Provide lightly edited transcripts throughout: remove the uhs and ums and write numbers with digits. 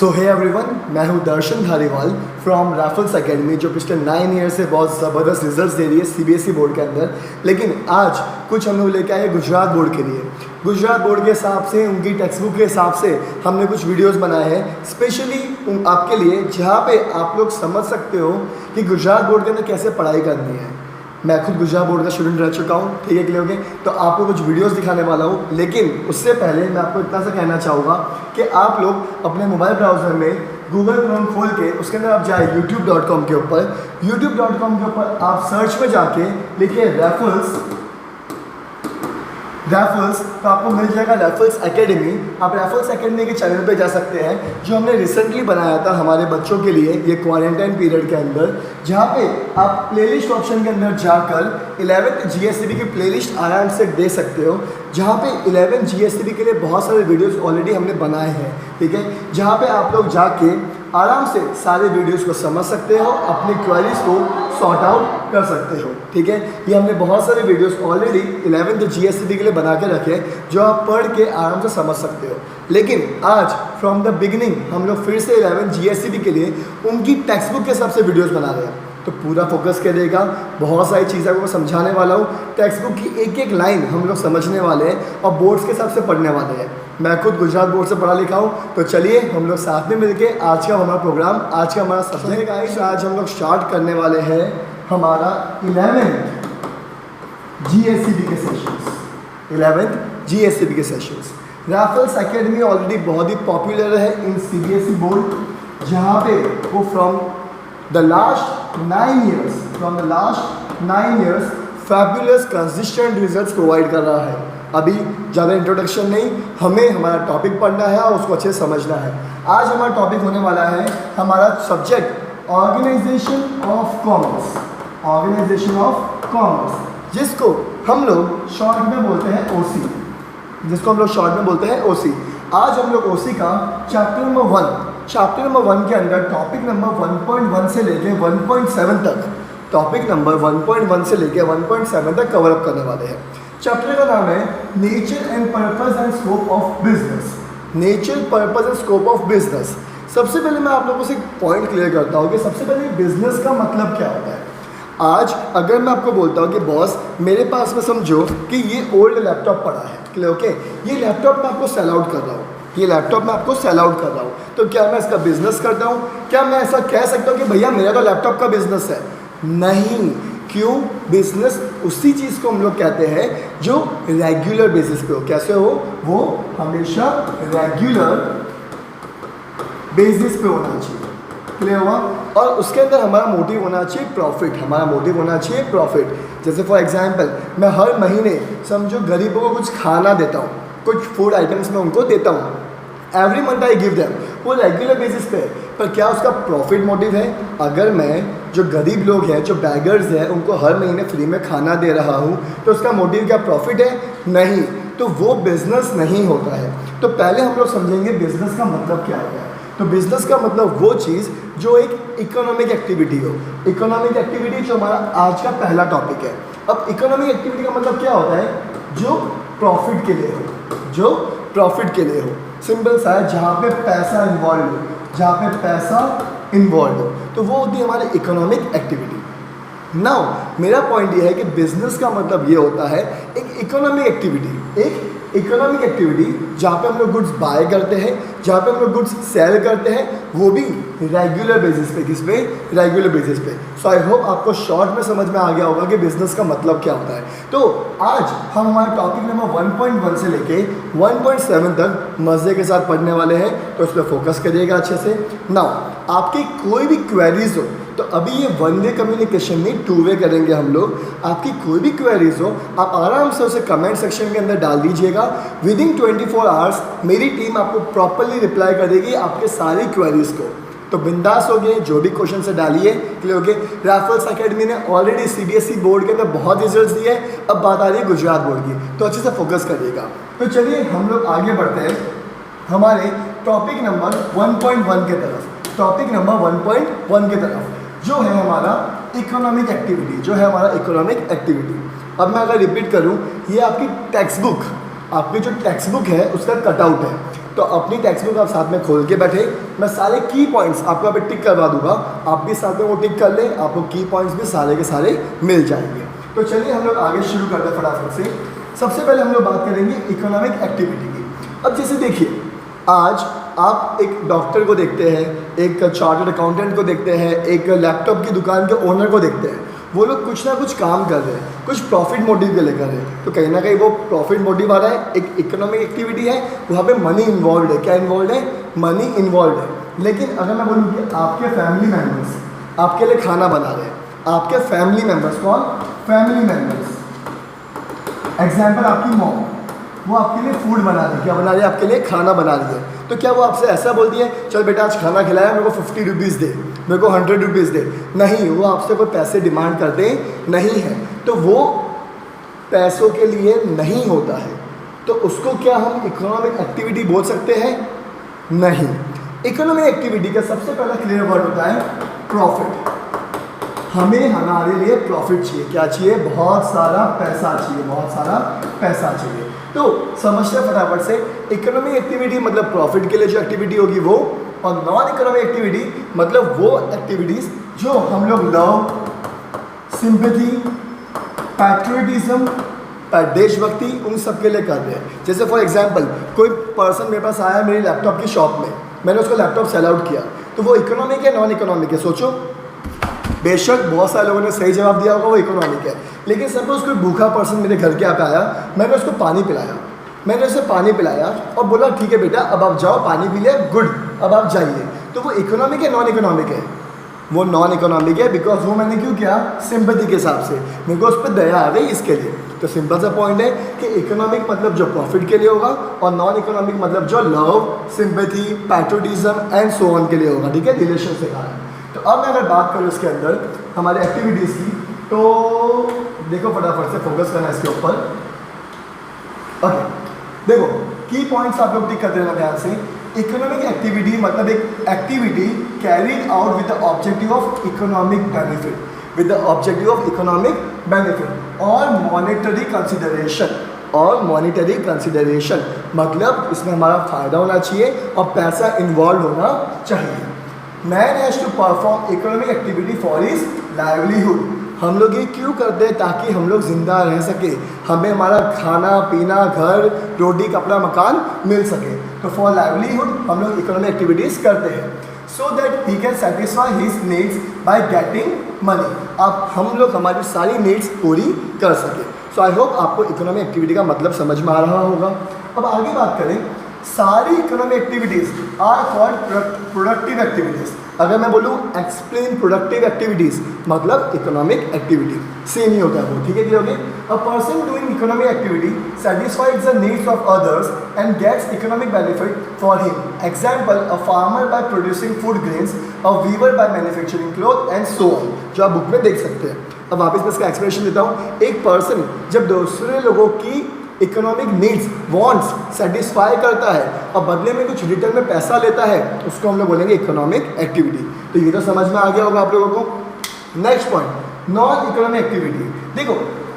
सो hey everyone, मैं हूं दर्शन Dhariwal from Raffles academy, जो पिछले 9 ईयर से बहुत ज़बरदस्त रिजल्ट्स दे रही है सीबीएसई बोर्ड के अंदर। लेकिन आज कुछ हम लोग लेके आए गुजरात बोर्ड के लिए। गुजरात बोर्ड के हिसाब से, उनकी टेक्स्ट बुक के हिसाब से हमने कुछ वीडियोस बनाए हैं स्पेशली आपके लिए, जहाँ पे आप लोग समझ सकते हो कि गुजरात बोर्ड के अंदर कैसे पढ़ाई करनी है। मैं खुद गुजरात बोर्ड का स्टूडेंट रह चुका हूँ, ठीक है क्लियर हो गया। तो आपको कुछ वीडियोस दिखाने वाला हूँ, लेकिन उससे पहले मैं आपको इतना सा कहना चाहूँगा कि आप लोग अपने मोबाइल ब्राउज़र में गूगल क्रोम खोल के उसके अंदर आप जाए youtube.com के ऊपर। youtube.com के ऊपर आप सर्च में जाके लिखिए रैफल्स, तो आपको मिल जाएगा रैफल्स एकेडमी। आप रैफल्स एकेडमी के चैनल पे जा सकते हैं, जो हमने रिसेंटली बनाया था हमारे बच्चों के लिए ये क्वारंटाइन पीरियड के अंदर, जहाँ पे आप प्लेलिस्ट ऑप्शन के अंदर जाकर 11th GSCB की प्लेलिस्ट आराम से दे सकते हो, जहाँ पे 11 GSCB के लिए बहुत सारे वीडियोस ऑलरेडी हमने बनाए हैं, ठीक है। जहाँ पे आप लोग जाके आराम से सारे वीडियोस को समझ सकते हो, अपनी क्वेरीज को सॉर्ट आउट कर सकते हो, ठीक है। ये हमने बहुत सारे वीडियोस ऑलरेडी 11th GSCB के लिए बना के रखे हैं, जो आप पढ़ के आराम से समझ सकते हो। लेकिन आज फ्रॉम द बिगिनिंग हम लोग फिर से 11 GSCB के लिए उनकी टेक्स्ट बुक के हिसाब से वीडियोज़ बना रहे हैं, तो पूरा फोकस करिएगा। बहुत सारी चीज़ें को मैं समझाने वाला हूँ, टेक्स्ट बुक की एक एक लाइन हम लोग समझने वाले हैं और बोर्ड्स के हिसाब से पढ़ने वाले हैं। मैं खुद गुजरात बोर्ड से पढ़ा लिखा हूँ, तो चलिए हम लोग साथ में मिलके आज का हमारा प्रोग्राम, आज का हमारा सब्जेक्ट गाइस, आज हम लोग स्टार्ट करने वाले हैं हमारा 11th GSCB के सेशंस। 11th GSCB के सेशंस। रैफल्स एकेडमी ऑलरेडी बहुत ही पॉपुलर है इन CBSE बोर्ड, जहाँ पे वो from the last 9 years fabulous consistent results provide कर रहा है। अभी ज़्यादा इंट्रोडक्शन नहीं, हमें हमारा टॉपिक पढ़ना है और उसको अच्छे से समझना है। आज हमारा टॉपिक होने वाला है हमारा subject organisation of commerce. Organisation of commerce, जिसको हम लोग शॉर्ट में बोलते हैं OC, आज हम लोग OC का चैप्टर नंबर 1 के अंदर टॉपिक नंबर 1.1 से लेके 1.7 तक, टॉपिक नंबर 1.1 से लेके 1.7 तक कवर अप करने वाले हैं। चैप्टर का नाम है nature and purpose and scope of business. Nature, purpose and scope of business. सबसे पहले मैं आप लोगों से एक पॉइंट क्लियर करता हूँ कि सबसे पहले बिजनेस का मतलब क्या होता है। आज अगर मैं आपको बोलता हूँ कि बॉस मेरे पास में समझो कि ये ओल्ड लैपटॉप पड़ा है, क्लियर ओके, ये लैपटॉप मैं आपको सेल आउट कर रहा हूँ, तो क्या मैं इसका बिजनेस करता हूँ? क्या मैं ऐसा कह सकता हूँ कि भैया मेरा तो लैपटॉप का बिजनेस है? नहीं। क्यों? बिजनेस उसी चीज़ को हम लोग कहते हैं जो रेगुलर बेसिस पे हो। कैसे हो? वो हमेशा रेगुलर बेसिस पे होना चाहिए, क्लियर हुआ। और उसके अंदर हमारा मोटिव होना चाहिए प्रॉफिट। जैसे फॉर एग्जांपल मैं हर महीने समझो गरीबों को कुछ खाना देता हूँ, कुछ फूड आइटम्स मैं उनको देता हूँ, every month I give them, वो रेगुलर बेसिस पे। पर क्या उसका प्रॉफिट मोटिव है? अगर मैं जो गरीब लोग हैं, जो बैगर्स हैं, उनको हर महीने फ्री में खाना दे रहा हूँ, तो उसका मोटिव क्या प्रॉफिट है? नहीं, तो वो बिजनेस नहीं होता है। तो पहले हम लोग समझेंगे बिजनेस का मतलब क्या होता है। तो बिजनेस का मतलब वो चीज़ जो एक इकोनॉमिक एक्टिविटी हो। इकोनॉमिक एक्टिविटी जो हमारा आज का पहला टॉपिक है। अब इकोनॉमिक एक्टिविटी का मतलब क्या होता है? जो प्रॉफिट के लिए हो, सिंपल सा है, जहाँ पे पैसा इन्वॉल्व हो, तो वो होती है हमारी इकोनॉमिक एक्टिविटी। नाउ मेरा पॉइंट ये है कि बिजनेस का मतलब ये होता है एक इकोनॉमिक एक्टिविटी जहाँ पे हम लोग गुड्स बाय करते हैं, जहाँ पे हम लोग गुड्स सेल करते हैं, वो भी रेगुलर बेसिस पे। किस पे? रेगुलर बेसिस पे। सो आई होप आपको शॉर्ट में समझ में आ गया होगा कि बिजनेस का मतलब क्या होता है। तो आज हम हमारे टॉपिक नंबर 1.1 से लेके 1.7 तक मज़े के साथ पढ़ने वाले हैं, तो उस पर फोकस करिएगा अच्छे से। नाउ आपकी कोई भी क्वेरीज हो, तो अभी ये 1 वे कम्युनिकेशन नहीं, 2 वे करेंगे हम लोग। आपकी कोई भी क्वेरीज हो, आप आराम से उसे कमेंट सेक्शन के अंदर डाल दीजिएगा। विदिन 24 आवर्स मेरी टीम आपको प्रॉपरली रिप्लाई कर देगी आपके सारी क्वेरीज को। तो बिंदास हो गए, जो भी क्वेश्चन से डालिए, क्लियर हो गए। रैफल्स एकेडमी ने ऑलरेडी CBSE बोर्ड के अंदर बहुत रिजल्ट्स दिए हैं, अब बात आ रही है गुजरात बोर्ड की, तो अच्छे से फोकस करिएगा। तो चलिए हम लोग आगे बढ़ते हैं हमारे टॉपिक नंबर 1.1 के तरफ। टॉपिक नंबर 1.1 के तरफ जो है हमारा इकोनॉमिक एक्टिविटी। अब मैं अगर रिपीट करूं, ये आपकी टेक्स्ट बुक, आपकी जो टेक्स्ट बुक है उसका कटआउट है। तो अपनी टेक्स्ट बुक आप साथ में खोल के बैठे, मैं सारे की पॉइंट्स आपको अभी टिक करवा दूंगा, आप भी साथ में वो टिक कर लें, आपको की पॉइंट्स भी सारे के सारे मिल जाएंगे। तो चलिए हम लोग आगे शुरू करते हैं फटाफट से। सबसे पहले हम लोग बात करेंगे इकोनॉमिक एक्टिविटी की। अब जैसे देखिए, आज आप एक डॉक्टर को देखते हैं, एक चार्टर्ड अकाउंटेंट को देखते हैं, एक लैपटॉप की दुकान के ओनर को देखते हैं, वो लोग कुछ ना कुछ काम कर रहे हैं, कुछ प्रॉफिट मोटिव के लिए कर रहे हैं। तो कहीं ना कहीं वो प्रॉफिट मोटिव आ रहा है, एक इकोनॉमिक एक्टिविटी है, वहाँ पे मनी इन्वॉल्व है। क्या इन्वॉल्व है? मनी इन्वॉल्व है। लेकिन अगर मैं बोलूँ कि आपके फैमिली मेम्बर्स आपके लिए खाना बना रहे हैं, आपके फैमिली मेम्बर्स, कौन? फैमिली मेम्बर्स, एग्जाम्पल आपकी मॉम, वो आपके लिए फूड बना रही है, क्या बना रही है? आपके लिए खाना बना रही है। तो क्या वो आपसे ऐसा बोलती है, चल बेटा आज खाना खिलाया, मेरे को 50 रुपीज़ दे, मेरे को 100 रुपीज़ दे? नहीं, वो आपसे कोई पैसे डिमांड करते नहीं है। तो वो पैसों के लिए नहीं होता है, तो उसको क्या हम इकोनॉमिक एक्टिविटी बोल सकते हैं? नहीं। इकोनॉमिक एक्टिविटी का सबसे पहला क्लियर वर्ड होता है प्रॉफिट। हमें हमारे लिए प्रॉफिट चाहिए। क्या चाहिए? बहुत सारा पैसा चाहिए, बहुत सारा पैसा चाहिए। तो समझते हैं फटाफट से, इकोनॉमिक एक्टिविटी मतलब प्रॉफिट के लिए जो एक्टिविटी होगी वो, और नॉन इकोनॉमिक एक्टिविटी मतलब वो एक्टिविटीज़ जो हम लोग लव, सिंपैथी, पैट्रियटिज्म, देशभक्ति, उन सब के लिए कर रहे हैं। जैसे फॉर एग्जांपल, कोई पर्सन मेरे पास आया मेरी लैपटॉप की शॉप में, मैंने उसको लैपटॉप सेल आउट किया, तो वो इकोनॉमिक है, नॉन इकोनॉमिक है? सोचो। बेशक बहुत सारे लोगों ने सही जवाब दिया होगा वो इकोनॉमिक है, लेकिन सपोज कोई भूखा पर्सन मेरे घर के यहाँ पे आया, मैंने उसको पानी पिलाया, मैंने उसे पानी पिलाया और बोला ठीक है बेटा अब आप जाओ, पानी पी लिया, गुड, अब आप जाइए। तो वो इकोनॉमिक है, नॉन इकोनॉमिक है? वो नॉन इकोनॉमिक है, बिकॉज वो मैंने क्यों किया? सिंपैथी के हिसाब से, मेरे को उस पर दया आ गई इसके लिए। तो सिंपल सा पॉइंट है कि इकोनॉमिक मतलब जो प्रॉफिट के लिए होगा, और नॉन इकोनॉमिक मतलब जो love, sympathy, patriotism and so on के लिए होगा। ठीक है, रिलेशन से कहा है। तो अब मैं अगर बात करूँ इसके अंदर हमारे एक्टिविटीज़ की, तो देखो फटाफट से फोकस करना इसके ऊपर। ओके, देखो की पॉइंट्स आप लोग टिक कर देना ध्यान से। इकोनॉमिक एक्टिविटी मतलब एक activity carried out with the objective of economic benefit, with the objective of economic benefit और मॉनेटरी कंसिडरेशन, और मॉनेटरी कंसिडरेशन मतलब इसमें हमारा फ़ायदा होना चाहिए और पैसा इन्वॉल्व होना चाहिए। Man has to perform economic activity for his livelihood. हम लोग ये क्यों करते हैं? ताकि हम लोग ज़िंदा रह सके, हमें हमारा खाना पीना, घर, रोटी, कपड़ा, मकान मिल सके। तो फॉर लाइवलीहुड हम लोग इकोनॉमिक एक्टिविटीज़ करते हैं, so that he can satisfy his needs by getting money. अब हम लोग हमारी सारी नीड्स पूरी कर सके। सो आई होप आपको इकोनॉमिक एक्टिविटी का मतलब समझ में आ रहा होगा। अब आगे बात करें, सारी economic activities are called productive activities. अगर मैं बोलूँ एक्सप्लेन प्रोडक्टिव एक्टिविटीज़ मतलब इकोनॉमिक एक्टिविटी, सेम ही होता है वो। ठीक है, क्लियर हो गया? A person doing economic activity satisfies the needs of others and gets economic benefit for him. Example, a farmer by producing food grains, a weaver by manufacturing cloth and so on, जो आप book में देख सकते हैं। अब वापस मैं इसका एक्सप्लेनेशन देता हूँ। एक पर्सन जब दूसरे लोगों की इकोनॉमिक नीड्स, वांट्स सेटिस्फाई करता है और बदले में कुछ रिटर्न में पैसा लेता है, उसको हम लोग बोलेंगे इकोनॉमिक एक्टिविटी। तो ये तो समझ में आ गया होगा आप लोगों को। Next point, non economic activity. देखो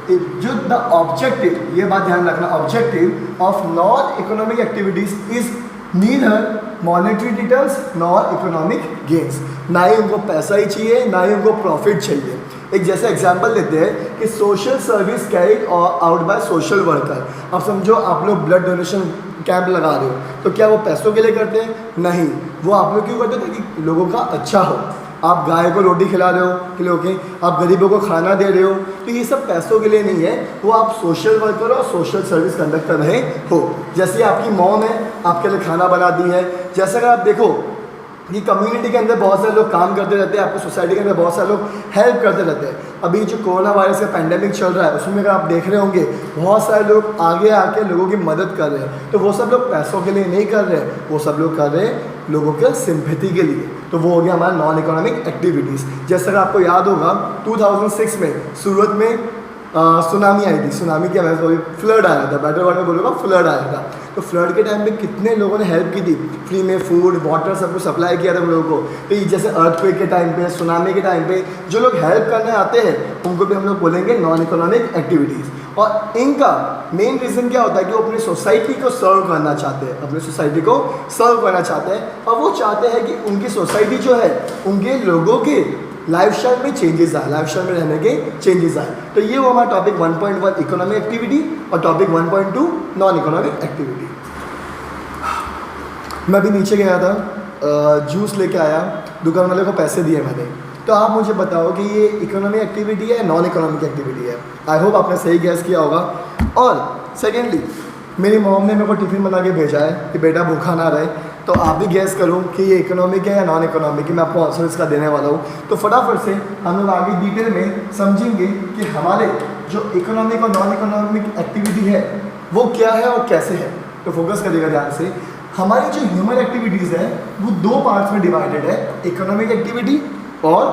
जो द ऑब्जेक्टिव, ये बात ध्यान रखना, objective of non economic activities is neither monetary returns nor economic gains. ना ही उनको पैसा ही चाहिए, ना ही उनको प्रॉफिट चाहिए। एक जैसे एग्जांपल लेते हैं कि social service carried out by social worker. अब समझो आप लोग ब्लड डोनेशन कैंप लगा रहे हो, तो क्या वो पैसों के लिए करते हैं? नहीं, वो आप लोग क्यों करते हैं? ताकि लोगों का अच्छा हो। आप गाय को रोटी खिला रहे हो कि लोग, आप गरीबों को खाना दे रहे हो, तो ये सब पैसों के लिए नहीं है, वो आप सोशल वर्कर और सोशल सर्विस कंडक्ट कर रहे हो। जैसे आपकी मॉम है, आपके लिए खाना बनाती है। जैसे अगर आप देखो कि कम्युनिटी के अंदर बहुत सारे लोग काम करते रहते हैं, आपको सोसाइटी के अंदर बहुत सारे लोग हेल्प करते रहते हैं। अभी जो कोरोना वायरस का पैंडेमिक चल रहा है, उसमें अगर आप देख रहे होंगे बहुत सारे लोग आगे आके लोगों की मदद कर रहे हैं। तो वो सब लोग पैसों के लिए नहीं कर रहे हैं, वो सब लोग कर रहे हैं लोगों के सिंपैथी के लिए। तो वो हो गया हमारा नॉन इकोनॉमिक एक्टिविटीज़। जैसे अगर आपको याद होगा 2006 में सूरत में सुनामी आई थी। सुनामी क्या वजह से? फ्लड आया था, बेटर वर्ड में बोलूँगा फ्लड आया था। तो फ्लड के टाइम पे कितने लोगों ने हेल्प की थी, फ्री में फूड वाटर सब कुछ सप्लाई किया था हम लोगों को। तो ये जैसे अर्थक्वेक के टाइम पे, सुनामी के टाइम पे जो लोग हेल्प करने आते हैं उनको भी हम लोग बोलेंगे नॉन इकोनॉमिक एक्टिविटीज़। और इनका मेन रीज़न क्या होता है कि वो अपनी सोसाइटी को सर्व करना चाहते हैं, अपनी सोसाइटी को सर्व करना चाहते हैं, और वो चाहते हैं कि उनकी सोसाइटी जो है उनके लोगों के लाइफ स्टाइल में चेंजेस आए, लाइफ स्टाइल में रहने के चेंजेस आए। तो ये वो हमारा टॉपिक 1.1 इकोनॉमिक एक्टिविटी और टॉपिक 1.2 नॉन इकोनॉमिक एक्टिविटी। मैं भी नीचे गया था, जूस लेके आया, दुकान वाले को पैसे दिए मैंने। तो आप मुझे बताओ कि ये इकोनॉमिक एक्टिविटी है, नॉन इकोनॉमिक एक्टिविटी है? आई होप आपने सही गैस किया होगा। और सेकेंडली, मेरी मॉम ने मेरे को टिफ़िन बना के भेजा है कि बेटा भूखा ना रहे, तो आप भी गैस करो कि ये इकोनॉमिक है या नॉन इकोनॉमिक है। मैं आपको आंसर इसका देने वाला हूँ। तो फटाफट से हम लोग आगे डिटेल में समझेंगे कि हमारे जो इकोनॉमिक और नॉन इकोनॉमिक एक्टिविटी है वो क्या है और कैसे है। तो फोकस करिएगा ध्यान से। हमारी जो ह्यूमन एक्टिविटीज़ है वो दो पार्ट्स में डिवाइडेड है, इकोनॉमिक एक्टिविटी और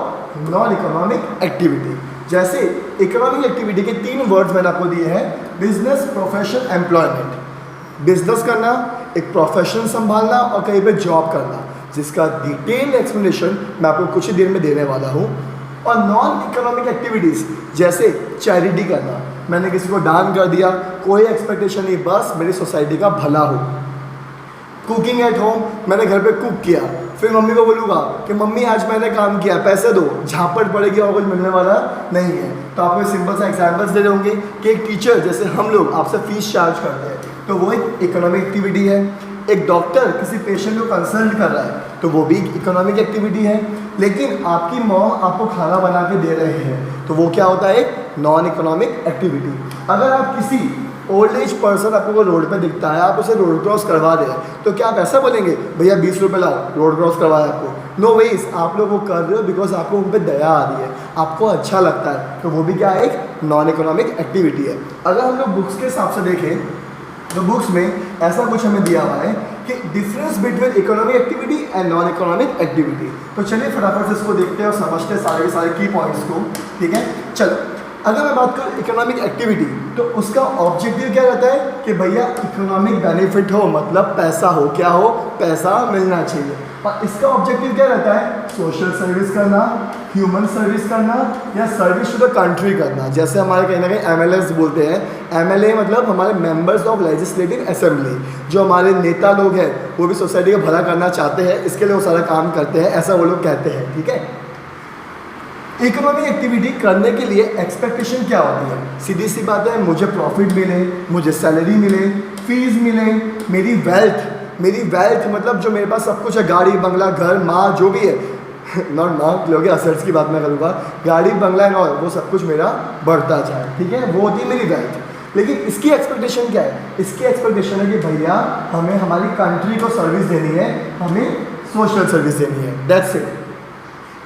नॉन इकोनॉमिक एक्टिविटी। जैसे इकोनॉमिक एक्टिविटी के 3 वर्ड्स मैंने आपको दिए हैं, बिजनेस, प्रोफेशन, एम्प्लॉयमेंट। बिजनेस करना, एक प्रोफेशन संभालना और कहीं पे जॉब करना, जिसका डिटेल एक्सप्लेनेशन मैं आपको कुछ ही देर में देने वाला हूँ। और नॉन इकोनॉमिक एक्टिविटीज़ जैसे चैरिटी करना, मैंने किसी को दान कर दिया, कोई एक्सपेक्टेशन नहीं, बस मेरी सोसाइटी का भला हो। कुकिंग एट होम, मैंने घर पे कुक किया, फिर मम्मी को बोलूँगा कि मम्मी आज मैंने काम किया, पैसे दो, झापट पड़ेगी और कुछ मिलने वाला नहीं है। तो आपको सिंपल सा एग्जाम्पल्स दे रहे होंगे कि एक टीचर जैसे हम लोग आपसे फीस चार्ज करते हैं, तो वो एक इकोनॉमिक एक्टिविटी है। एक डॉक्टर किसी पेशेंट को कंसल्ट कर रहा है, तो वो भी इकोनॉमिक एक्टिविटी है। लेकिन आपकी मॉम आपको खाना बना के दे रहे हैं, तो वो क्या होता है? एक नॉन इकोनॉमिक एक्टिविटी। अगर आप किसी ओल्ड एज पर्सन आपको वो रोड पे दिखता है, आप उसे रोड क्रॉस करवा दें, तो क्या आप ऐसा बोलेंगे भैया 20 रुपये लाओ, रोड क्रॉस करवाया आपको? नो वेज, आप लोग वो कर रहे हो बिकॉज आपको उन पर दया आ रही है, आपको अच्छा लगता है, तो वो भी क्या है? एक नॉन इकोनॉमिक एक्टिविटी है। अगर हम लोग बुक्स के हिसाब से देखें तो बुक्स में ऐसा कुछ हमें दिया हुआ है कि difference between economic activity and non economic activity. तो चलिए फटाफट से इसको देखते हैं और समझते हैं सारे के सारे की पॉइंट्स को, ठीक है? चलो, अगर मैं बात करूँ इकोनॉमिक एक्टिविटी, तो उसका ऑब्जेक्टिव क्या रहता है कि भैया इकोनॉमिक बेनिफिट हो, मतलब पैसा हो, क्या हो? पैसा मिलना चाहिए। और इसका ऑब्जेक्टिव क्या रहता है? सोशल सर्विस करना, ह्यूमन सर्विस करना या सर्विस टू द कंट्री करना। जैसे हमारे कहीं ना कहीं MLAs बोलते हैं, MLA मतलब हमारे मेंबर्स ऑफ लेजिस्लेटिव असेंबली, जो हमारे नेता लोग हैं वो भी सोसाइटी का भला करना चाहते हैं, इसके लिए वो सारा काम करते हैं, ऐसा वो लोग कहते हैं, ठीक है? इकोनॉमिक एक्टिविटी करने के लिए एक्सपेक्टेशन क्या होती है? सीधी सी बात है, मुझे प्रॉफिट मिले, मुझे सैलरी मिले, फीस मिले, मेरी वेल्थ मतलब जो मेरे पास सब कुछ है, गाड़ी बंगला घर माँ जो भी है, नॉट लोगे असर्ट्स की बात मैं करूँगा, गाड़ी बंगला एंड ऑल, वो सब कुछ मेरा बढ़ता जाए, ठीक है? वो होती है मेरी वेल्थ। लेकिन इसकी एक्सपेक्टेशन क्या है? इसकी एक्सपेक्टेशन है कि भैया हमें हमारी कंट्री को सर्विस देनी है, हमें सोशल सर्विस देनी है, दैट्स इट।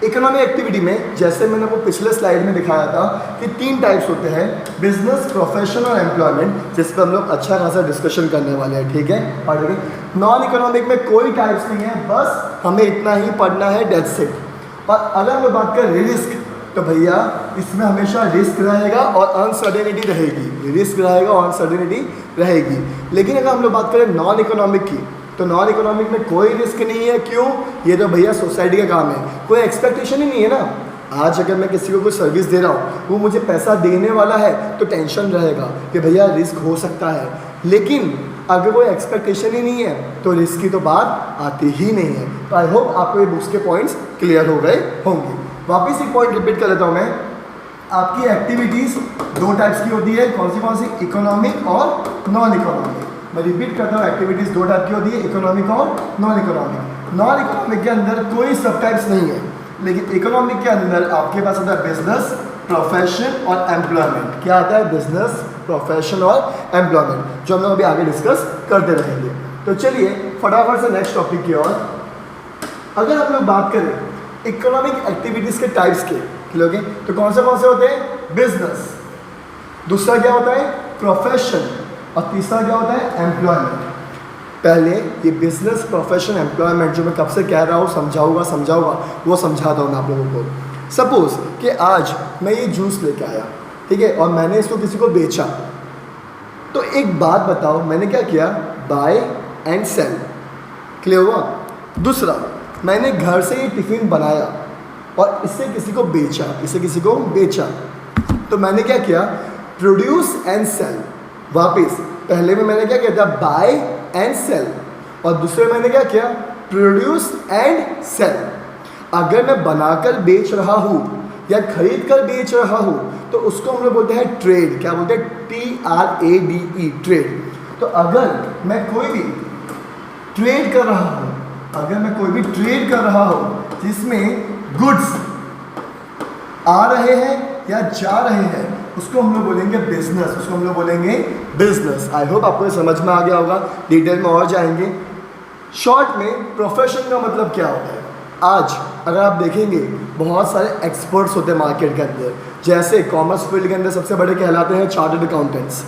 इकोनॉमिक एक्टिविटी में जैसे मैंने वो पिछले स्लाइड में दिखाया था कि 3 टाइप्स होते हैं, बिजनेस, प्रोफेशन और एम्प्लॉयमेंट, जिस पर हम लोग अच्छा खासा डिस्कशन करने वाले हैं, ठीक है? और देखिए नॉन इकोनॉमिक में कोई टाइप्स नहीं है, बस हमें इतना ही पढ़ना है, डेट्स इट। और अगर हम लोग बात करें रिस्क, तो भैया इसमें हमेशा रिस्क रहेगा और अनसर्टेनिटी रहेगी, रिस्क रहेगा और अनसर्टेनिटी रहेगी। लेकिन अगर हम लोग बात करें नॉन इकोनॉमिक की, तो नॉन इकोनॉमिक में कोई रिस्क नहीं है। क्यों? ये तो भैया सोसाइटी का काम है, कोई एक्सपेक्टेशन ही नहीं है ना। आज अगर मैं किसी को कोई सर्विस दे रहा हूँ, वो मुझे पैसा देने वाला है, तो टेंशन रहेगा कि भैया रिस्क हो सकता है। लेकिन अगर कोई एक्सपेक्टेशन ही नहीं है तो रिस्क की तो बात आती ही नहीं है। तो आई होप आपको ये बुक्स के पॉइंट्स क्लियर हो गए होंगे। वापस एक पॉइंट रिपीट कर लेता हूँ मैं, आपकी एक्टिविटीज़ 2 टाइप्स की होती है, कौन सी? इकोनॉमिक और नॉन इकोनॉमिक। मैं रिपीट करता हूँ, एक्टिविटीज़ 2 टाइप की होती है, इकोनॉमिक और नॉन इकोनॉमिक। नॉन इकोनॉमिक के अंदर कोई सब टाइप्स नहीं है, लेकिन इकोनॉमिक के अंदर आपके पास आता है बिजनेस, प्रोफेशन और एम्प्लॉयमेंट। क्या आता है? बिजनेस, प्रोफेशन और एम्प्लॉयमेंट, जो हम लोग अभी आगे डिस्कस करते रहेंगे। तो चलिए फटाफट से नेक्स्ट टॉपिक की ओर। अगर हम लोग बात करें इकोनॉमिक एक्टिविटीज़ के टाइप्स के लोगे, तो कौन से होते हैं? बिजनेस, दूसरा क्या होता है? प्रोफेशन, और तीसरा क्या होता है? एम्प्लॉयमेंट। पहले ये बिजनेस, प्रोफेशन, एम्प्लॉयमेंट जो मैं कब से कह रहा हूँ समझाऊंगा वो समझाता हूँ मैं आप लोगों को। सपोज कि आज मैं ये जूस लेके आया, ठीक है, और मैंने इसको किसी को बेचा, तो एक बात बताओ, मैंने क्या किया? बाय एंड सेल, क्लियर हुआ? दूसरा, मैंने घर से ये टिफ़िन बनाया और इसे किसी को बेचा, तो मैंने क्या किया? Produce and sell. वापिस पहले में मैंने क्या किया था, बाय एंड सेल, और दूसरे में मैंने क्या किया, प्रोड्यूस एंड सेल। अगर मैं बनाकर बेच रहा हूँ या खरीद कर बेच रहा हूँ तो उसको हम लोग बोलते हैं ट्रेड। क्या बोलते हैं, TRADE, ट्रेड। तो अगर मैं कोई भी ट्रेड कर रहा हूँ, अगर मैं कोई भी ट्रेड कर रहा हूँ जिसमें गुड्स आ रहे हैं या जा रहे हैं, उसको हम लोग बोलेंगे बिजनेस, उसको हम लोग बोलेंगे बिजनेस। आई होप आपको समझ में आ गया होगा, डिटेल में और जाएंगे। शॉर्ट में प्रोफेशन का मतलब क्या होता है। आज अगर आप देखेंगे बहुत सारे एक्सपर्ट्स होते हैं मार्केट के अंदर, जैसे कॉमर्स फील्ड के अंदर सबसे बड़े कहलाते हैं चार्टर्ड अकाउंटेंट्स,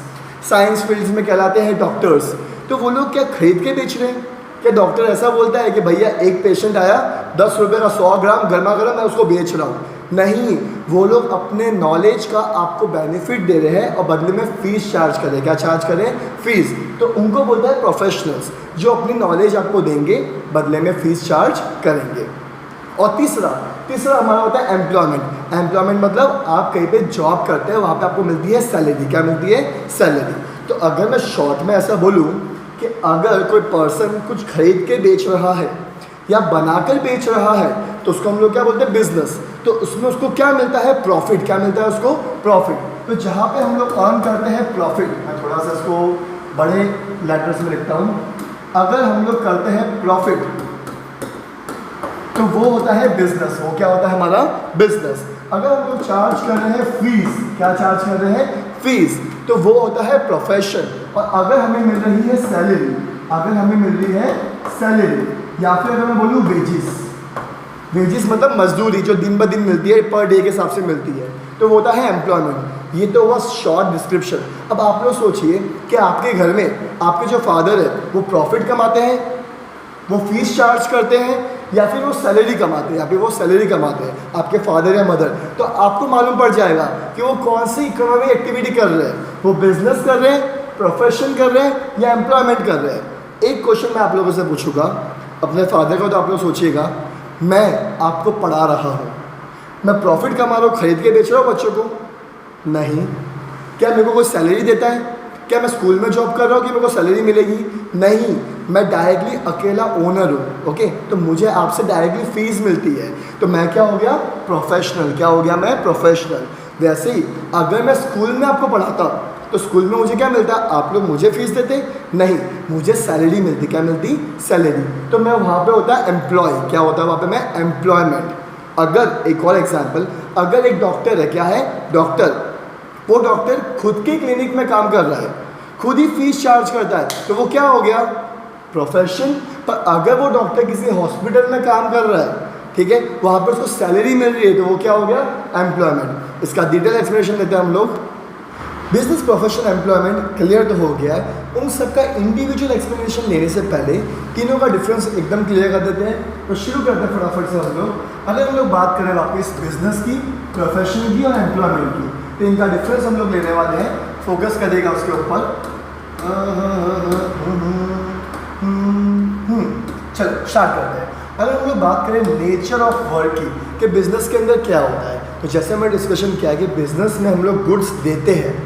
साइंस फील्ड्स में कहलाते हैं डॉक्टर्स। तो वो लोग क्या खरीद के बेच रहे हैं? क्या डॉक्टर ऐसा बोलता है कि भैया एक पेशेंट आया 10 रुपये का 100 ग्राम गर्मा गर्म मैं उसको बेच रहा हूँ? नहीं, वो लोग अपने नॉलेज का आपको बेनिफिट दे रहे हैं और बदले में फ़ीस चार्ज करें। क्या चार्ज करें? फ़ीस। तो उनको बोलता है प्रोफेशनल्स, जो अपनी नॉलेज आपको देंगे, बदले में फ़ीस चार्ज करेंगे। और तीसरा हमारा होता है एम्प्लॉयमेंट। एम्प्लॉयमेंट मतलब आप कहीं पे जॉब करते हैं, वहाँ पे आपको मिलती है सैलरी। क्या मिलती है? सैलरी। तो अगर मैं शॉर्ट में ऐसा बोलूँ कि अगर कोई पर्सन कुछ खरीद के बेच रहा है या बनाकर बेच रहा है तो उसको हम लोग क्या बोलते हैं? बिजनेस। तो उसमें उसको क्या मिलता है? प्रॉफिट। क्या मिलता है उसको? प्रॉफिट। तो जहाँ पे हम लोग अर्न करते हैं प्रॉफिट, मैं थोड़ा सा इसको बड़े लेटर्स में लिखता हूँ, अगर हम लोग करते हैं प्रॉफिट तो वो होता है बिजनेस। वो क्या होता है? हमारा बिजनेस। अगर हम लोग चार्ज कर रहे हैं फीस, क्या चार्ज कर रहे हैं? फीस, तो वो होता है प्रोफेशन। और अगर हमें मिल रही है सैलरी, अगर हमें मिल रही है सैलरी, या फिर अगर मैं बोलूँ वेजिस, वेजिस मतलब मजदूरी जो दिन ब दिन मिलती है, पर डे के हिसाब से मिलती है, तो वो होता है एम्प्लॉयमेंट। ये तो हुआ शॉर्ट डिस्क्रिप्शन। अब आप लोग सोचिए कि आपके घर में आपके जो फादर है वो प्रॉफिट कमाते हैं, वो फीस चार्ज करते हैं, या फिर वो सैलरी कमाते हैं, या फिर वो सैलरी कमाते हैं, आपके फादर या मदर। तो आपको मालूम पड़ जाएगा कि वो कौन सी इकोनॉमिक एक्टिविटी कर रहे हैं, वो बिजनेस कर रहे हैं, प्रोफेशन कर रहे हैं, या एम्प्लॉयमेंट कर रहे हैं। एक क्वेश्चन मैं आप लोगों से पूछूंगा, अपने फादर का, तो आप लोग सोचिएगा, मैं आपको पढ़ा रहा हूँ, मैं प्रॉफिट कमा रहा हूँ, खरीद के बेच रहा हूँ बच्चों को? नहीं। क्या मेरे को कोई सैलरी देता है? क्या मैं स्कूल में जॉब कर रहा हूँ कि मेरे को सैलरी मिलेगी? नहीं, मैं डायरेक्टली अकेला ओनर हूँ। ओके, तो मुझे आपसे डायरेक्टली फीस मिलती है, तो मैं क्या हो गया? प्रोफेशनल। क्या हो गया? मैं प्रोफेशनल। वैसे ही अगर मैं स्कूल में आपको पढ़ाता तो स्कूल में मुझे क्या मिलता? आप लोग मुझे फीस देते? नहीं, मुझे सैलरी मिलती। क्या मिलती? सैलरी। तो मैं वहाँ पे होता है एम्प्लॉय। क्या होता है वहाँ पे? मैं एम्प्लॉयमेंट। अगर एक और एग्जाम्पल, अगर एक डॉक्टर है, क्या है? डॉक्टर, वो डॉक्टर खुद के क्लिनिक में काम कर रहा है, खुद ही फीस चार्ज करता है, तो वो क्या हो गया? प्रोफेशन। पर अगर वो डॉक्टर किसी हॉस्पिटल में काम कर रहा है, ठीक है, वहाँ पर उसको सैलरी मिल रही है, तो वो क्या हो गया? एम्प्लॉयमेंट। इसका डिटेल एक्सप्लेनेशन देते हैं हम लोग। बिजनेस, प्रोफेशन, एम्प्लॉयमेंट क्लियर तो हो गया है। उन सबका इंडिविजुअल एक्सप्लेनेशन लेने से पहले तीनों का डिफरेंस एकदम क्लियर कर देते हैं। तो शुरू करते हैं फटाफट से हम लोग। अगर हम लोग बात करें वापस बिजनेस की, प्रोफेशन की और एम्प्लॉयमेंट की, तो इनका डिफरेंस हम लोग लेने वाले हैं, फोकस करेगा उसके ऊपर। चलो स्टार्ट करते हैं। अगर हम लोग बात करें नेचर ऑफ वर्क की, कि बिज़नेस के अंदर क्या होता है, तो जैसे हमने डिस्कशन किया कि बिज़नेस में हम लोग गुड्स देते हैं,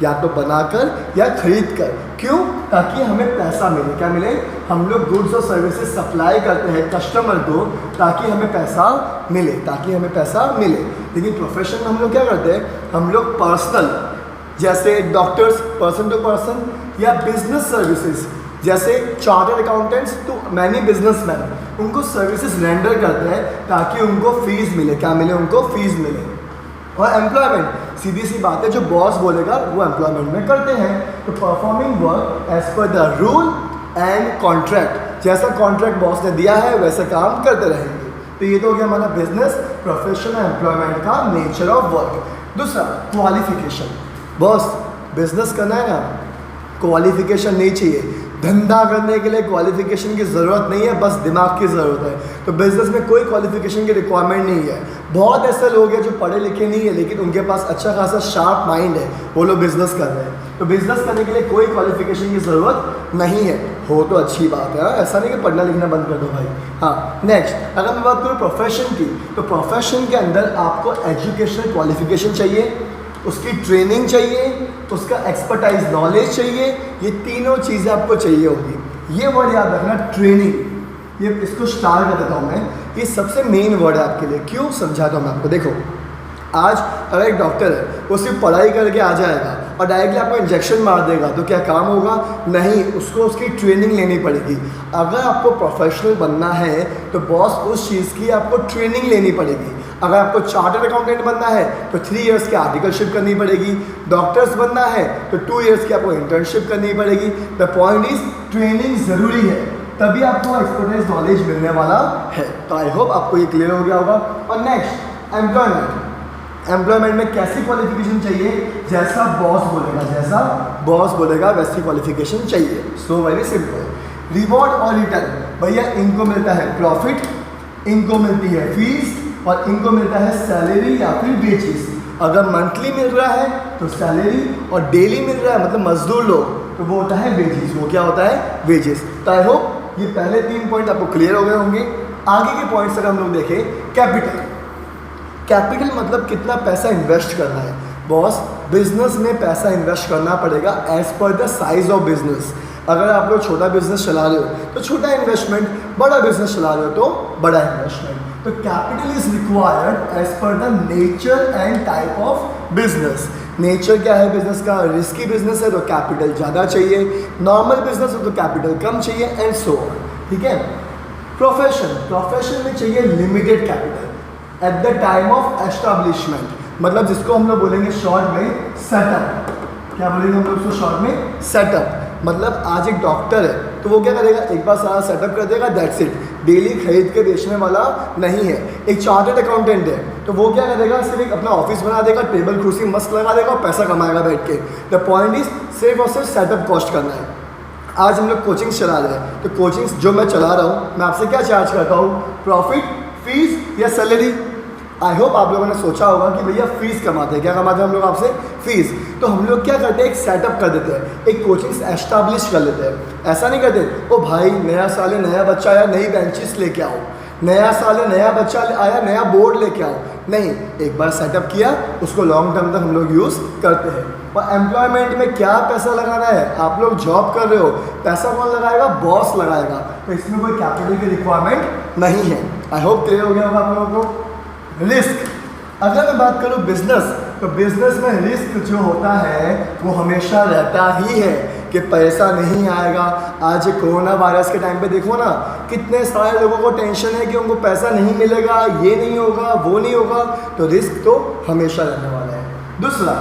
या तो बनाकर या खरीद कर। क्यों? ताकि हमें पैसा मिले। क्या मिले? हम लोग गुड्स और सर्विसेज सप्लाई करते हैं कस्टमर को, ताकि हमें पैसा मिले, ताकि हमें पैसा मिले। लेकिन प्रोफेशन में हम लोग क्या करते हैं? हम लोग पर्सनल, जैसे डॉक्टर्स पर्सन टू पर्सन, या बिजनेस सर्विसेज जैसे chartered accountants to many businessman, उनको सर्विसेज रेंडर करते हैं ताकि उनको फीस मिले। क्या मिले? उनको फीस मिले। और एम्प्लॉयमेंट, सीधी सी बात है, जो बॉस बोलेगा वो एम्प्लॉयमेंट में करते हैं। तो performing work as per the rule and contract, जैसा कॉन्ट्रैक्ट बॉस ने दिया है वैसे काम करते रहेंगे। तो ये तो हो गया हमारा बिजनेस, प्रोफेशन, एम्प्लॉयमेंट का नेचर ऑफ वर्क। दूसरा, क्वालिफिकेशन। बॉस बिजनेस करना है ना, क्वालिफिकेशन नहीं चाहिए। धंधा करने के लिए क्वालिफिकेशन की ज़रूरत नहीं है, बस दिमाग की ज़रूरत है। तो बिज़नेस में कोई क्वालिफिकेशन की रिक्वायरमेंट नहीं है। बहुत ऐसे लोग हैं जो पढ़े लिखे नहीं है लेकिन उनके पास अच्छा खासा शार्प माइंड है, वो लोग बिज़नेस कर रहे हैं। तो बिज़नेस करने के लिए कोई क्वालिफिकेशन की ज़रूरत नहीं है। हो तो अच्छी बात है, ऐसा नहीं कि पढ़ना लिखना बंद कर दो भाई। हाँ, नेक्स्ट अगर मैं बात करूँ प्रोफेशन की, तो प्रोफेशन के अंदर आपको एजुकेशनल क्वालिफिकेशन चाहिए, उसकी ट्रेनिंग चाहिए, उसका एक्सपर्टाइज नॉलेज चाहिए, ये तीनों चीज़ें आपको चाहिए होगी। ये वर्ड याद रखना, ट्रेनिंग, ये इसको स्टार कर देता हूँ मैं, ये सबसे मेन वर्ड है आपके लिए। क्यों, समझाता हूँ मैं आपको। देखो, आज अगर एक डॉक्टर है वो सिर्फ पढ़ाई करके आ जाएगा और डायरेक्टली आपको इंजेक्शन मार देगा तो क्या काम होगा? नहीं, उसको उसकी ट्रेनिंग लेनी पड़ेगी। अगर आपको प्रोफेशनल बनना है तो बॉस उस चीज़ की आपको ट्रेनिंग लेनी पड़ेगी। अगर आपको चार्टर्ड अकाउंटेंट बनना है तो 3 इयर्स की आर्टिकलशिप करनी पड़ेगी। डॉक्टर्स बनना है तो 2 इयर्स की आपको इंटर्नशिप करनी पड़ेगी। द पॉइंट इज ट्रेनिंग ज़रूरी है, तभी आपको एक्सपर्टाइज नॉलेज मिलने वाला है। तो आई होप आपको ये क्लियर हो गया होगा। और नेक्स्ट, एम्प्लॉयमेंट। एम्प्लॉयमेंट में कैसी क्वालिफिकेशन चाहिए? जैसा बॉस बोलेगा वैसी क्वालिफिकेशन चाहिए। So very simple. रिवॉर्ड और रिटर्न, भैया इनको मिलता है प्रॉफिट, इनको मिलती है फीस और इनको मिलता है सैलरी या फिर वेजेस। अगर मंथली मिल रहा है तो सैलरी, और डेली मिल रहा है मतलब मजदूर लोग, तो वो होता है वेजेस। वो क्या होता है? वेजेस। तो आई होप ये पहले 3 पॉइंट आपको क्लियर हो गए होंगे। आगे के पॉइंट्स अगर हम लोग देखें, कैपिटल। कैपिटल मतलब कितना पैसा इन्वेस्ट करना है। बॉस, बिजनेस में पैसा इन्वेस्ट करना पड़ेगा as per the size of business. अगर आप लोग छोटा बिजनेस चला रहे हो तो छोटा इन्वेस्टमेंट, बड़ा बिजनेस चला रहे हो तो बड़ा इन्वेस्टमेंट। तो capital is required as per the nature and type of business. Nature क्या है बिजनेस का? रिस्की बिजनेस है तो कैपिटल ज़्यादा चाहिए, नॉर्मल बिजनेस हो तो कैपिटल कम चाहिए, एंड सो ऑन। ठीक है। प्रोफेशन में चाहिए limited capital at the time of establishment, मतलब जिसको हम लोग बोलेंगे शॉर्ट में सेटअप। क्या बोलेंगे हम लोग उसको शॉर्ट में? सेटअप। मतलब आज एक डॉक्टर है तो वो क्या करेगा? एक बार सारा सेटअप कर देगा, दैट्स इट। डेली खरीद के बेचने वाला नहीं है। एक चार्टर्ड अकाउंटेंट है तो वो क्या करेगा? सिर्फ एक अपना ऑफिस बना देगा, टेबल कुर्सी मस्त लगा देगा और पैसा कमाएगा बैठ के। द पॉइंट इज सिर्फ और सिर्फ सेटअप कॉस्ट करना है। आज हम लोग कोचिंग्स चला रहे हैं तो कोचिंग्स जो मैं चला रहा हूँ, मैं आपसे क्या चार्ज करता हूँ? प्रॉफिट, फीस या सैलरी? आई होप आप लोगों ने सोचा होगा कि भैया फीस कमाते हैं। क्या कमाते हैं हम लोग आपसे? फीस। तो हम लोग क्या करते हैं? एक सेटअप कर देते हैं, एक कोचिंग्स एस्टैब्लिश कर लेते हैं। ऐसा नहीं करते ओ भाई नया साल है, नया बच्चा आया, नई बेंचेस लेके आओ, नया साल है, नया बच्चा आया, नया बोर्ड लेके आओ। नहीं, एक बार सेटअप किया उसको लॉन्ग टर्म तक हम लोग यूज़ करते हैं। और एम्प्लॉयमेंट में क्या पैसा लगाना है? आप लोग जॉब कर रहे हो, पैसा कौन लगाएगा? बॉस लगाएगा। तो इसमें कोई कैपिटल की रिक्वायरमेंट नहीं है। आई होप क्लियर हो गया होगा आप लोगों को। रिस्क, अगर मैं बात करूँ बिजनेस, तो बिजनेस में रिस्क जो होता है वो हमेशा रहता ही है कि पैसा नहीं आएगा। आज कोरोना वायरस के टाइम पे देखो ना, कितने सारे लोगों को टेंशन है कि उनको पैसा नहीं मिलेगा, ये नहीं होगा, वो नहीं होगा। तो रिस्क तो हमेशा रहने वाला है। दूसरा,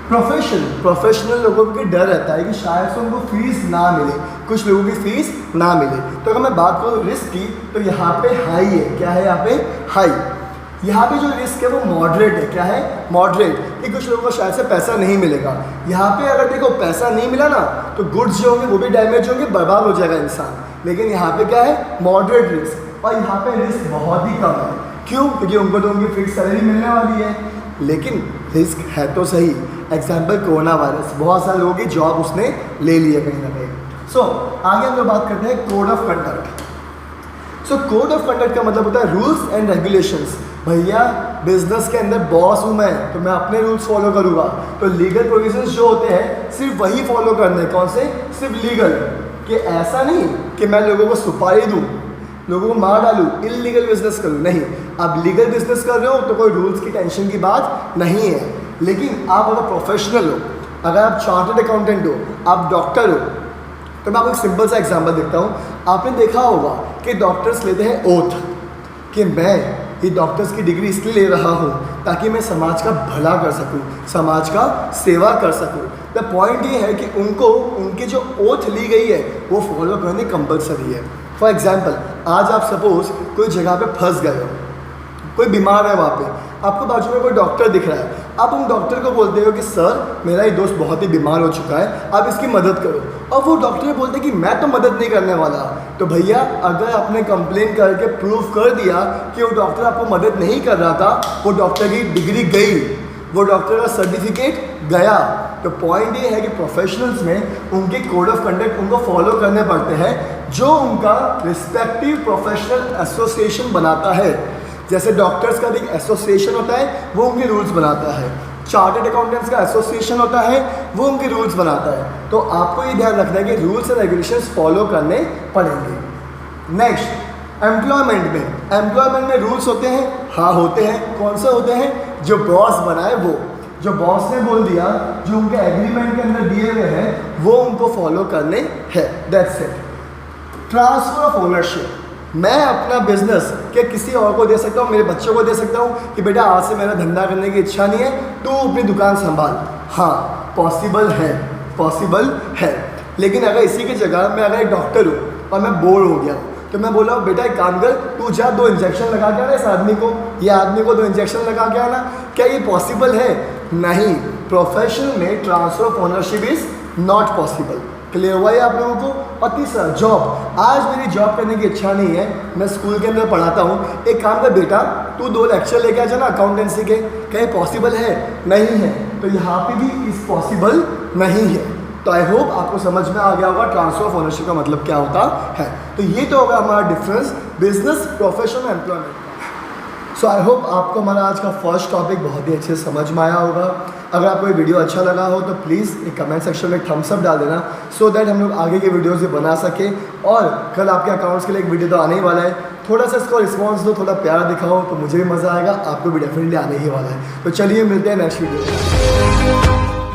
प्रोफेशनल लोगों को डर रहता है कि शायद से उनको फीस ना मिले, कुछ लोगों की फीस ना मिले। तो अगर मैं बात करूँ रिस्क की, तो यहाँ पे हाई है। क्या है यहाँ पे? हाई। यहाँ पे जो रिस्क है वो मॉडरेट है। क्या है? मॉडरेट, कि कुछ लोगों को शायद से पैसा नहीं मिलेगा। यहाँ पे अगर देखो पैसा नहीं मिला ना तो गुड्स जो होंगे वो भी डैमेज होंगे, बर्बाद हो जाएगा इंसान। लेकिन यहाँ पे क्या है? Moderate risk. और यहाँ पे रिस्क बहुत ही कम है। क्यों? क्योंकि उनको तो उनकी फिक्स सैलरी मिलने वाली है। लेकिन रिस्क है तो सही। एग्जाम्पल कोरोना वायरस, बहुत सारे लोगों की जॉब उसने ले ली है कहीं ना कहीं। सो आगे हम लोग बात करते हैं code of conduct. So code of conduct का मतलब होता है रूल्स एंड रेगुलेशंस। भैया बिजनेस के अंदर बॉस हूँ मैं, तो मैं अपने रूल्स फॉलो करूँगा। तो लीगल प्रोविजंस जो होते हैं सिर्फ वही फॉलो करने। कौन से? सिर्फ लीगल। कि ऐसा नहीं कि मैं लोगों को सुपारी दूँ, लोगों को मार डालूँ, इलीगल बिजनेस करूँ। नहीं, आप लीगल बिजनेस कर रहे हो तो कोई रूल्स की टेंशन की बात नहीं है। लेकिन आप अगर प्रोफेशनल हो, अगर आप चार्टर्ड अकाउंटेंट हो, आप डॉक्टर हो, तो मैं आपको एक सिंपल सा एग्जांपल देता हूँ। आपने देखा होगा कि डॉक्टर्स लेते हैं ओथ कि मैं ये डॉक्टर्स की डिग्री इसलिए ले रहा हूँ ताकि मैं समाज का भला कर सकूँ, समाज का सेवा कर सकूँ। द पॉइंट ये है कि उनको उनकी जो ओथ ली गई है वो फॉलो करनी कंपलसरी है। फॉर एग्जाम्पल, आज आप सपोज कोई जगह पे फंस गए हो, कोई बीमार है वहाँ पे, आपको बाजू में कोई डॉक्टर दिख रहा है, आप उन डॉक्टर को बोलते हो कि सर मेरा ये दोस्त बहुत ही बीमार हो चुका है, आप इसकी मदद करो। और वो डॉक्टर बोलते कि मैं तो मदद नहीं करने वाला। तो भैया अगर आपने कंप्लेन करके प्रूव कर दिया कि वो डॉक्टर आपको मदद नहीं कर रहा था, वो डॉक्टर की डिग्री गई, वो डॉक्टर का सर्टिफिकेट गया। तो पॉइंट ये है कि प्रोफेशनल्स में उनके कोड ऑफ कंडक्ट उनको फॉलो करने पड़ते हैं जो उनका रिस्पेक्टिव प्रोफेशनल एसोसिएशन बनाता है। जैसे डॉक्टर्स का भी एक एसोसिएशन होता है, वो उनके रूल्स बनाता है। चार्टर्ड अकाउंटेंट्स का एसोसिएशन होता है, वो उनके रूल्स बनाता है। तो आपको ये ध्यान रखना है कि रूल्स एंड रेगुलेशंस फॉलो करने पड़ेंगे। नेक्स्ट, एम्प्लॉयमेंट में रूल्स होते हैं, हाँ होते हैं। कौन से होते हैं? जो बॉस बनाए वो, जो बॉस ने बोल दिया, जो उनके एग्रीमेंट के अंदर दिए हुए हैं, वो उनको फॉलो करने हैं। That's it. Transfer of ownership, मैं अपना बिजनेस के किसी और को दे सकता हूँ, मेरे बच्चों को दे सकता हूँ कि बेटा आज से मेरा धंधा करने की इच्छा नहीं है, तू अपनी दुकान संभाल। हाँ, पॉसिबल है। लेकिन अगर इसी की जगह मैं अगर एक डॉक्टर हूँ और मैं बोर हो गया हूँ, तो मैं बोला बेटा एक काम कर, तू जा 2 इंजेक्शन लगा के आना इस आदमी को, ये आदमी को 2 इंजेक्शन लगा के आना। क्या ये पॉसिबल है? नहीं। प्रोफेशन में transfer of ownership is not possible. Clear हुआ है आप लोगों को? और तीसरा, जॉब। आज मेरी जॉब करने की इच्छा नहीं है, मैं स्कूल के अंदर पढ़ाता हूँ, एक काम कर बेटा, तू 2 लेक्चर लेके आ जाना अकाउंटेंसी के। क्या ये पॉसिबल है? नहीं है। तो यहाँ पे भी इस पॉसिबल नहीं है। तो आई होप आपको समझ में आ गया होगा ट्रांसफर ऑफ ओनरशिप का मतलब क्या होता है। तो ये तो होगा हमारा डिफरेंस बिजनेस, प्रोफेशन और एम्प्लॉयमेंट का। सो आई होप आपको हमारा आज का फर्स्ट टॉपिक बहुत ही अच्छे से समझ में आया होगा। अगर आपको ये वीडियो अच्छा लगा हो तो प्लीज़ एक कमेंट सेक्शन में एक थम्स अप डाल देना, सो दैट हम लोग आगे के वीडियोज़ भी बना सकें। और कल आपके अकाउंट्स के लिए एक वीडियो तो आने ही वाला है, थोड़ा सा इसको रिस्पॉन्स दो, थोड़ा प्यार दिखाओ, तो मुझे भी मज़ा आएगा, आपको भी डेफिनेटली आने ही वाला है। तो चलिए मिलते हैं नेक्स्ट वीडियो में।